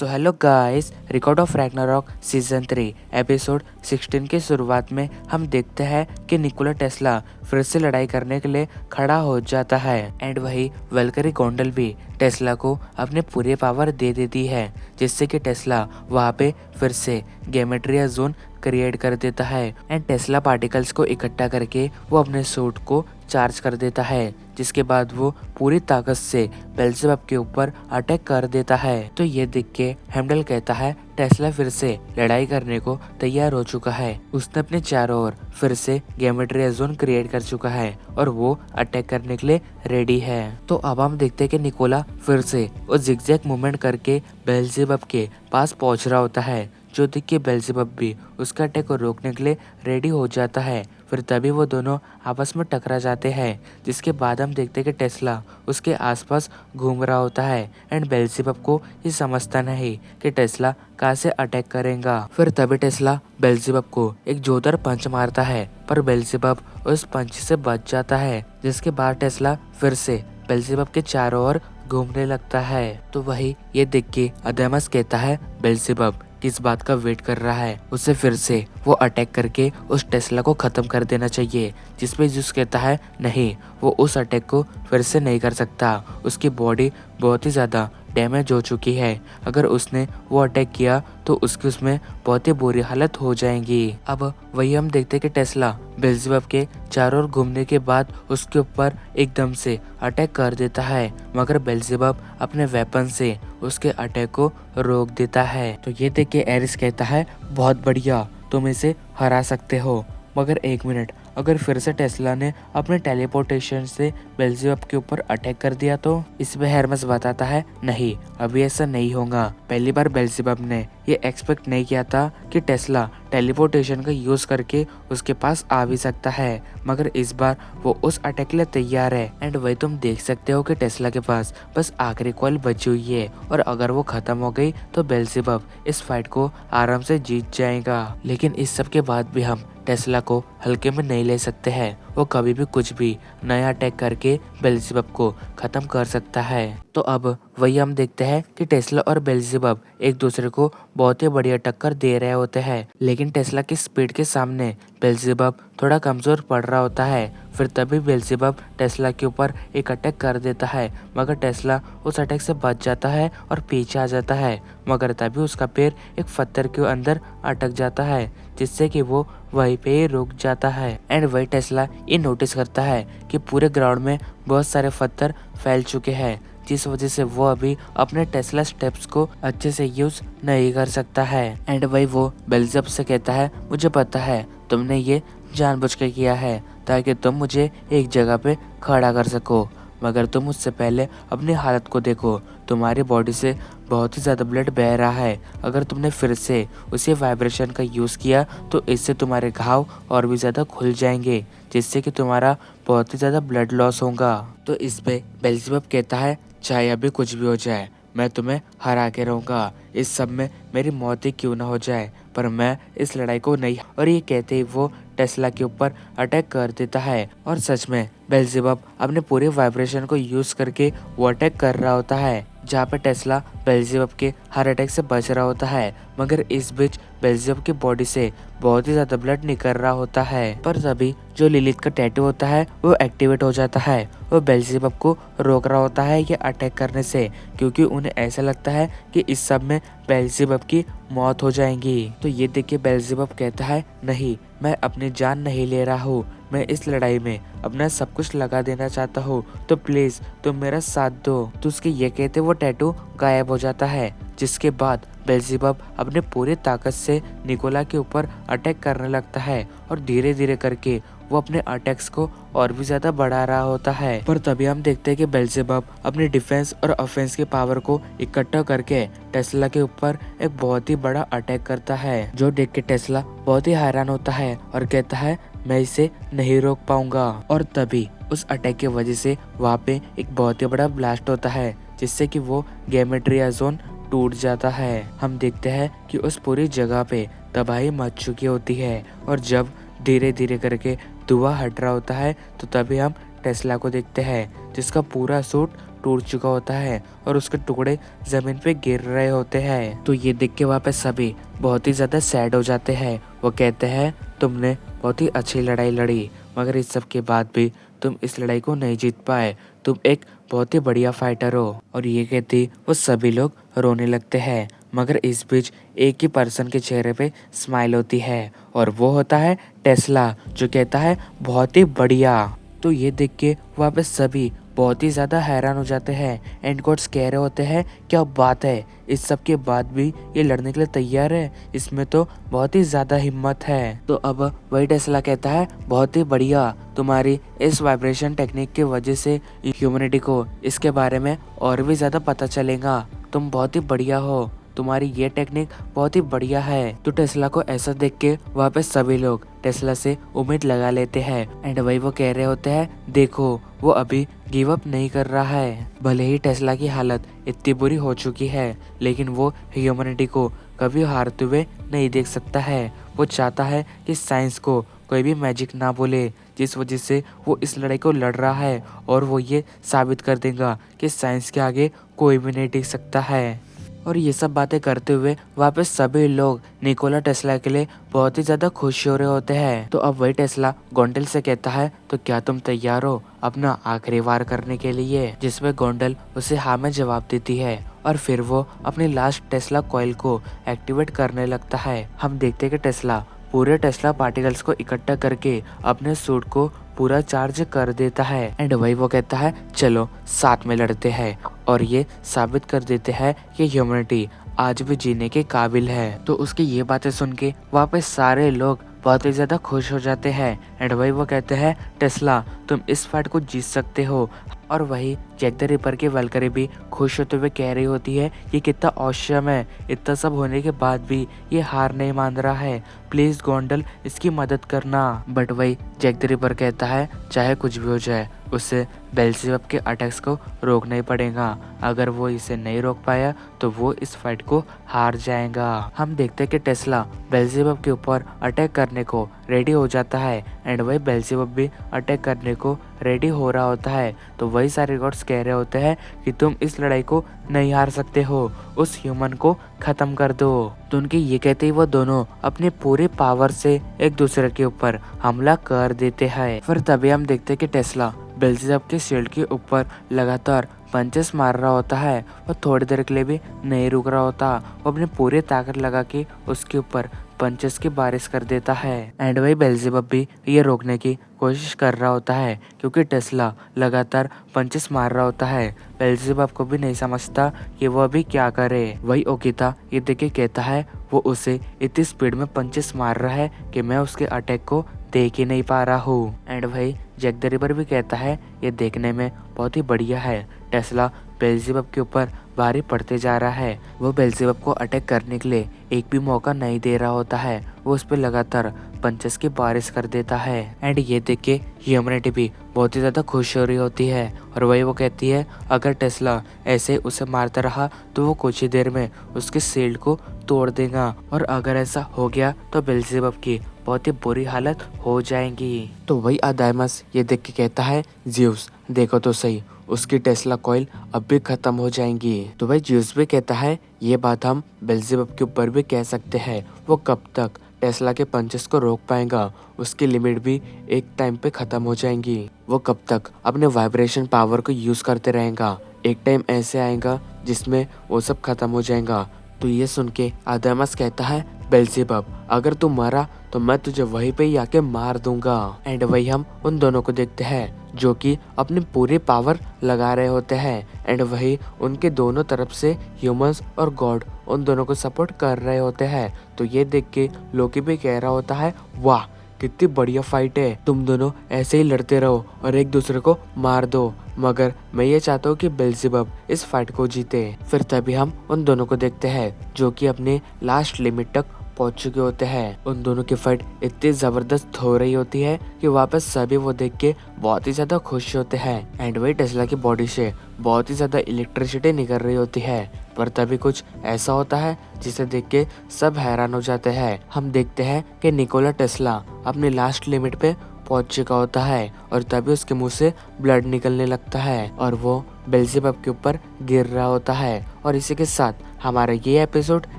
So hello guys, record of Ragnarok season 3 episode 16 की शुरुआत में हम देखते हैं कि निकोला टेस्ला फिर से लड़ाई करने के लिए खड़ा हो जाता है एंड वही वेलकरी गोंडल भी टेस्ला को अपने पूरे पावर दे देती है, जिससे कि टेस्ला वहाँ पे फिर से गेमेट्रिया जोन क्रिएट कर देता है एंड टेस्ला पार्टिकल्स को इकट्ठा करके वो अपने सूट को चार्ज कर देता है, जिसके बाद वो पूरी ताकत से बेल्ज़ेबब के ऊपर अटैक कर देता है। तो ये देख के हेमडल कहता है टेस्ला फिर से लड़ाई करने को तैयार हो चुका है। उसने अपने चारों ओर फिर से गेमेट्रिया जोन क्रिएट कर चुका है और वो अटैक करने के लिए रेडी है। तो अब हम देखते हैं कि निकोला फिर से वो जिगजैग मूवमेंट करके बेल्ज़ेबब के पास पहुंच रहा होता है, जो देख के बेल्ज़ेबब भी उसका अटैक को रोकने के लिए रेडी हो जाता है। फिर तभी वो दोनों आपस में टकरा जाते हैं, जिसके बाद हम देखते हैं कि टेस्ला उसके आसपास घूम रहा होता है एंड बेल्ज़ेबब को ये समझता नहीं कि टेस्ला कहाँ से अटैक करेगा। फिर तभी टेस्ला बेल्ज़ेबब को एक जोरदार पंच मारता है, पर बेल्ज़ेबब उस पंच से बच जाता है, जिसके बाद टेस्ला फिर से बेल्ज़ेबब के चारों ओर घूमने लगता है। तो वही ये देख के अदेमस कहता है बेल्ज़ेबब किस बात का वेट कर रहा है, उसे फिर से वो अटैक करके उस टेस्ला को खत्म कर देना चाहिए। जिसपे जूस कहता है नहीं, वो उस अटैक को फिर से नहीं कर सकता, उसकी बॉडी बहुत ही ज़्यादा डैमेज हो चुकी है। अगर उसने वो अटैक किया तो उसकी उसमें बहुत ही बुरी हालत हो जाएगी। अब वही हम देखते कि टेस्ला बेल्ज़ेबब के चारों ओर घूमने के बाद उसके ऊपर एकदम से अटैक कर देता है, मगर बेल्ज़ेबब अपने वेपन से उसके अटैक को रोक देता है। तो ये देख के एरिस कहता है बहुत बढ़िया, तुम इसे हरा सकते हो, मगर एक मिनट, अगर फिर से टेस्ला ने अपने टेलीपोर्टेशन से बेल्ज़ेबब के ऊपर अटैक कर दिया तो? इसमें हेरमेस बताता है नहीं, अभी ऐसा नहीं होगा। पहली बार बेल्ज़ेबब ने ये एक्सपेक्ट नहीं किया था कि टेस्ला टेलीपोर्टेशन का यूज करके उसके पास आ भी सकता है, मगर इस बार वो उस अटैक के लिए तैयार है एंड वही तुम देख सकते हो कि टेस्ला के पास बस आखिरी कॉल बची हुई है और अगर वो खत्म हो गई तो बेल्ज़ेबब इस फाइट को आराम से जीत जाएगा। लेकिन इस सब के बाद भी हम टेस्ला को हल्के में नहीं ले सकते हैं, वो कभी भी कुछ भी नया अटैक करके बेल्ज़ेबब को खत्म कर सकता है। तो अब वही हम देखते हैं कि टेस्ला और बेल्ज़ेबब एक दूसरे को बहुत ही बढ़िया टक्कर दे रहे होते हैं, लेकिन टेस्ला की स्पीड के सामने बेल्ज़ेबब थोड़ा कमजोर पड़ रहा होता है। फिर तभी बेल्ज़ेबब टेस्ला के ऊपर एक अटैक कर देता है, मगर टेस्ला उस अटैक से बच जाता है और पीछे आ जाता है, मगर तभी उसका पैर एक पत्थर के अंदर अटक जाता है, जिससे कि वो वहीं पे ही रुक जाता है एंड वही टेस्ला ये नोटिस करता है कि पूरे ग्राउंड में बहुत सारे पत्थर फैल चुके हैं, जिस वजह से वो अभी अपने टेस्ला स्टेप्स को अच्छे से यूज नहीं कर सकता है। एंड वही वो बेल्ज़ेबब से कहता है मुझे पता है तुमने ये जानबूझ के किया है ताकि तुम मुझे एक जगह पे खड़ा कर सको, मगर तुम उससे पहले अपनी हालत को देखो, तुम्हारी बॉडी से बहुत ही ज़्यादा ब्लड बह रहा है। अगर तुमने फिर से उसी वाइब्रेशन का यूज़ किया तो इससे तुम्हारे घाव और भी ज़्यादा खुल जाएंगे, जिससे कि तुम्हारा बहुत ही ज़्यादा ब्लड लॉस होगा। तो इस पे बेल्ज़ेबब कहता है चाहे अभी कुछ भी हो जाए, मैं तुम्हें हरा के रहूँगा, इस सब में मेरी मौत ही क्यों ना हो जाए, पर मैं इस लड़ाई को नहीं। और ये कहते ही वो टेस्ला के ऊपर अटैक कर देता है और सच में बेल्ज़ेबब अपने पूरे वाइब्रेशन को यूज करके वो अटैक कर रहा होता है, जहाँ पे टेस्ला बेल्ज़ेबब के हर अटैक से बच रहा होता है, मगर इस बीच बेल्ज़ेबब की बॉडी से बहुत ही ज्यादा ब्लड निकल रहा होता है। पर तभी जो लिलिथ का टैटू होता है वो एक्टिवेट हो जाता है, वो बेल्ज़ेबब को रोक रहा होता है ये अटैक करने से, क्योंकि उन्हें ऐसा लगता है कि इस सब में बेल्ज़ेबब की मौत हो जाएगी। तो ये देख के बेल्ज़ेबब कहता है नहीं, मैं अपनी जान नहीं ले रहा हूँ, मैं इस लड़ाई में अपना सब कुछ लगा देना चाहता हूँ, तो प्लीज तुम मेरा साथ दो। तो उसके ये कहते वो टैटू गायब हो जाता है, जिसके बाद बेल्ज़ेबब अपने पूरी ताकत से निकोला के ऊपर अटैक करने लगता है और धीरे धीरे करके वो अपने अटैक्स को और भी ज्यादा बढ़ा रहा होता है। पर तभी हम देखते हैं कि बेल्ज़ेबब अपने डिफेंस और ऑफेंस के पावर को इकट्ठा करके टेस्ला के ऊपर एक बहुत ही बड़ा अटैक करता है, जो देख के टेस्ला बहुत ही हैरान होता है और कहता है मैं इसे नहीं रोक पाऊंगा। और तभी उस अटैक की वजह से वहाँ पे एक बहुत ही बड़ा ब्लास्ट होता है, जिससे कि वो गेमेट्रिया जोन टूट जाता है। हम देखते हैं कि उस पूरी जगह पे तबाही मच चुकी होती है और जब धीरे धीरे करके धुआं हट रहा होता है तो तभी हम टेस्ला को देखते हैं, जिसका पूरा सूट टूट चुका होता है और उसके टुकड़े जमीन पे गिर रहे होते हैं। तो ये देख के वहाँ पे सभी बहुत ही ज्यादा सैड हो जाते हैं। वो कहते हैं तुमने बहुत ही अच्छी लड़ाई लड़ी, मगर इस सब के बाद भी तुम इस लड़ाई को नहीं जीत पाए। तुम एक बहुत ही बढ़िया फाइटर हो। और ये कहती वो सभी लोग रोने लगते हैं, मगर इस बीच एक ही पर्सन के चेहरे पे स्माइल होती है और वो होता है टेस्ला, जो कहता है बहुत ही बढ़िया। तो ये देख के वहाँ पे सभी बहुत ही ज्यादा हैरान हो जाते हैं। एंड गॉड्स कह रहे होते हैं क्या बात है, इस सब के बाद भी ये लड़ने के लिए तैयार है, इसमें तो बहुत ही ज्यादा हिम्मत है। तो अब वही टेस्ला कहता है बहुत ही बढ़िया, तुम्हारी इस वाइब्रेशन टेक्निक की वजह से ह्यूमैनिटी को इसके बारे में और भी ज्यादा पता चलेगा। तुम बहुत ही बढ़िया हो, तुम्हारी ये टेक्निक बहुत ही बढ़िया है। तो टेस्ला को ऐसा देख के वहाँ पे सभी लोग टेस्ला से उम्मीद लगा लेते हैं। एंड वही वो कह रहे होते हैं देखो वो अभी गिव अप नहीं कर रहा है। भले ही टेस्ला की हालत इतनी बुरी हो चुकी है, लेकिन वो ह्यूमैनिटी को कभी हारते हुए नहीं देख सकता है। वो चाहता है कि साइंस को कोई भी मैजिक ना बोले, जिस वजह से वो इस लड़ाई को लड़ रहा है और वो ये साबित कर देगा कि साइंस के आगे कोई भी नहीं टिक सकता है। और ये सब बातें करते हुए वहाँ पे सभी लोग निकोला टेस्ला के लिए बहुत ही ज्यादा खुश हो रहे होते हैं। तो अब वही टेस्ला गोंडल से कहता है तो क्या तुम तैयार हो अपना आखिरी वार करने के लिए, जिसमें गोंडल उसे हाँ में जवाब देती है और फिर वो अपनी लास्ट टेस्ला कॉइल को एक्टिवेट करने लगता है। हम देखते हैं कि टेस्ला पूरे टेस्ला पार्टिकल्स को इकट्ठा करके अपने सूट को पूरा चार्ज कर देता है। एंड वही वो कहता है चलो साथ में लड़ते हैं और ये साबित कर देते हैं कि ह्यूमैनिटी आज भी जीने के काबिल है। तो उसकी ये बातें सुन के वहाँ पे सारे लोग बहुत ही ज्यादा खुश हो जाते हैं। एंड वही वो कहते हैं टेस्ला तुम इस फाइट को जीत सकते हो। और वही जैक द रिपर की वैल्करी भी खुश होते हुए कह रही होती है ये कितना ऑसम है, इतना सब होने के बाद भी ये हार नहीं मान रहा है, प्लीज गोंडल इसकी मदद करना। बट वही जैक द रिपर कहता है चाहे कुछ भी हो जाए उसे बेल्ज़ेबब के अटैक्स को रोकना ही पड़ेगा, अगर वो इसे नहीं रोक पाया तो वो इस फाइट को हार जाएगा। हम देखते हैं कि टेस्ला बेल्ज़ेबब के ऊपर अटैक करने को रेडी हो जाता है एंड वही बेल्ज़ेबब भी अटैक करने को रेडी हो रहा होता है। तो वही सारे गॉड्स कह रहे होते हैं कि तुम इस लड़ाई को नहीं हार सकते हो, उस ह्यूमन को खत्म कर दो। तो उनके ये कहते ही वो दोनों अपने पूरे पावर से एक दूसरे के ऊपर हमला कर देते हैं। फिर तभी हम देखते हैं कि टेस्ला बेल्ज़ेबब के शील्ड के ऊपर लगातार पंचेस मार रहा होता है। वो थोड़ी देर के लिए भी नहीं रुक रहा होता, वो अपनी पूरी ताकत लगा के उसके ऊपर पंचेस की बारिश कर देता है। एंड वही बेल्ज़ेबब भी ये रोकने की कोशिश कर रहा होता है क्योंकि टेस्ला लगातार पंचेस मार रहा होता है। बेल्ज़ेबब को भी नहीं समझता कि वो अभी क्या करे। वही ओकिता ये देख के कहता है वो उसे इतनी स्पीड में पंचेस मार रहा है कि मैं उसके अटैक को देख ही नहीं पा रहा हूँ। एंड भाई जैक द रिपर भी कहता है ये देखने में बहुत ही बढ़िया है, टेस्ला बेल्ज़ेबब के ऊपर भारी पड़ते जा रहा है। वो बेल्ज़ेबब को अटैक करने के लिए एक भी मौका नहीं दे रहा होता है, वो उस पर लगातार पंचेस की बारिश कर देता है। एंड ये देख के ह्यूमैनिटी भी बहुत ही ज्यादा खुश हो रही होती है और वही वो कहती है अगर टेस्ला ऐसे उसे मारता रहा तो वो कुछ ही देर में उसके शील्ड को तोड़ देगा और अगर ऐसा हो गया तो बेल्ज़ेबब की बहुत ही बुरी हालत हो जाएगी। तो वही अदाइमस ये देख के कहता है ज़्यूस देखो तो सही, उसकी टेस्ला कॉइल अब भी खत्म हो जाएंगी। तो भाई ज़्यूस भी कहता है ये बात हम बेल्ज़ेबब के ऊपर भी कह सकते हैं, वो कब तक टेस्ला के पंचेस को रोक पाएगा, उसकी लिमिट भी एक टाइम पे खत्म हो जाएंगी। वो कब तक अपने वाइब्रेशन पावर को यूज करते रहेगा, एक टाइम ऐसे आएगा जिसमें वो सब खत्म हो जाएगा। तो ये सुन के अदाइमस कहता है बेल्ज़ेबब अगर तू मरा तो मैं तुझे वहीं पे ही आके मार दूंगा। एंड वही हम उन दोनों को देखते हैं जो कि अपनी पूरी पावर लगा रहे होते हैं एंड वही उनके दोनों तरफ से ह्यूमंस और गॉड उन दोनों को सपोर्ट कर रहे होते हैं। तो ये देख के लोकी भी कह रहा होता है वाह कितनी बढ़िया फाइट है, तुम दोनों ऐसे ही लड़ते रहो और एक दूसरे को मार दो, मगर मैं ये चाहता हूँ कि बेल्ज़ेबब इस फाइट को जीते। फिर तभी हम उन दोनों को देखते हैं जो कि अपने लास्ट लिमिट तक पहुंच चुके होते हैं। उन दोनों की फाइट इतनी जबरदस्त हो रही होती है कि वापस सभी वो देख के बहुत ही ज्यादा खुश होते हैं। एंड वही टेस्ला की बॉडी से बहुत ही ज्यादा इलेक्ट्रिसिटी निकल रही होती है, पर तभी कुछ ऐसा होता है जिसे देख के सब हैरान हो जाते हैं। हम देखते हैं कि निकोला टेस्ला अपनी लास्ट लिमिट पे पहुंच चुका होता है और तभी उसके मुंह से ब्लड निकलने लगता है और वो बेल्ज़ेबब के ऊपर गिर रहा होता है। और इसी के साथ हमारा ये एपिसोड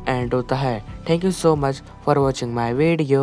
एंड होता है। Thank you so much for watching my video.